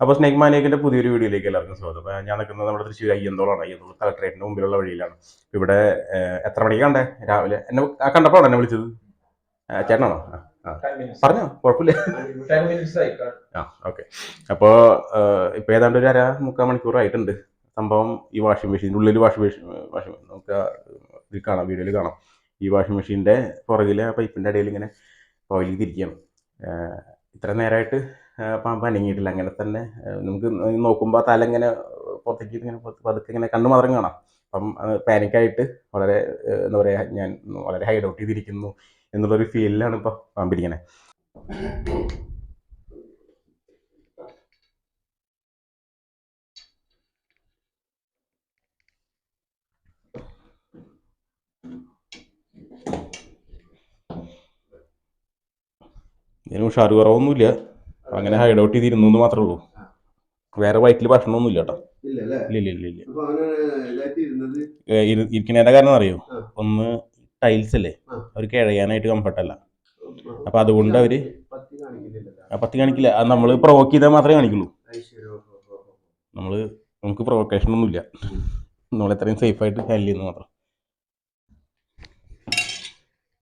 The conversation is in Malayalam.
അപ്പോൾ സ്നേക് മാനിയക്കിൻ്റെ പുതിയൊരു വീഡിയോയിലേക്ക് എല്ലാവർക്കും സ്വാഗതം. അപ്പോൾ ഞാൻ നിൽക്കുന്നത് നമ്മുടെ തൃശ്ശൂർ അയ്യന്തോളാണ്. അയ്യന്തോൾ കളക്ടറേറ്റിൻ്റെ മുമ്പിലുള്ള വഴിയിലാണ്. ഇവിടെ എത്ര മണിക്ക് കണ്ടേ? രാവിലെ എന്നെ കണ്ടപ്പോഴാണ് എന്നെ വിളിച്ചത്. ചേട്ടനാണോ? പറഞ്ഞോ, കുഴപ്പമില്ല. ഓക്കെ. അപ്പോൾ ഇപ്പോൾ ഏതാണ്ട് ഒരു 3/4 മണിക്കൂറായിട്ടുണ്ട്. സംഭവം ഈ വാഷിംഗ് മെഷീൻ്റെ ഉള്ളിൽ വാഷിംഗ് നമുക്ക് ഇതിൽ കാണാം, വീഡിയോയിൽ കാണാം. ഈ വാഷിംഗ് മെഷീൻ്റെ പുറകിലെ പൈപ്പിൻ്റെ ഇടയിൽ ഇങ്ങനെ ഓയിൽ തിരിക്കുകയാണ്. ഇത്ര നേരമായിട്ട് പാമ്പ് അനങ്ങിയിട്ടില്ല. അങ്ങനെ തന്നെ നമുക്ക് നോക്കുമ്പോൾ തല ഇങ്ങനെ പുറത്തേക്ക് ഇങ്ങനെ പതുക്കെ ഇങ്ങനെ കണ്ണു മാത്രം കാണാം. അപ്പം പാനിക്കായിട്ട് വളരെ എന്താ പറയുക, ഞാൻ വളരെ ഹൈഡ് ഔട്ട് ചെയ്തിരിക്കുന്നു എന്നുള്ളൊരു ഫീലിലാണ് ഇപ്പോൾ പാമ്പിരിക്കണേ. ഇതിന് ഉഷാറ് കുറവൊന്നുമില്ല. അങ്ങനെ ഹൈഡ് ഔട്ട് ചെയ്തിരുന്നു എന്ന് മാത്രമേ ഉള്ളൂ. വേറെ വയറ്റിൽ ഭക്ഷണമൊന്നുമില്ല കേട്ടോ. ഇല്ല. ഇരിക്കുന്നതിൻ്റെ കാരണം അറിയോ? ഒന്ന് ടൈൽസ് അല്ലേ, അവർക്ക് ഇഴയാനായിട്ട് കംഫർട്ടല്ല. അപ്പം അതുകൊണ്ട് അവർ പത്തി കാണിക്കില്ല. അത് നമ്മൾ പ്രൊവോക്ക് ചെയ്താൽ മാത്രമേ കാണിക്കുള്ളൂ. നമുക്ക് പ്രൊവോക്കേഷനൊന്നുമില്ല. നമ്മളെത്രയും സേഫായിട്ട് ഹാൻഡിൽ ചെയ്യുന്നത് മാത്രം.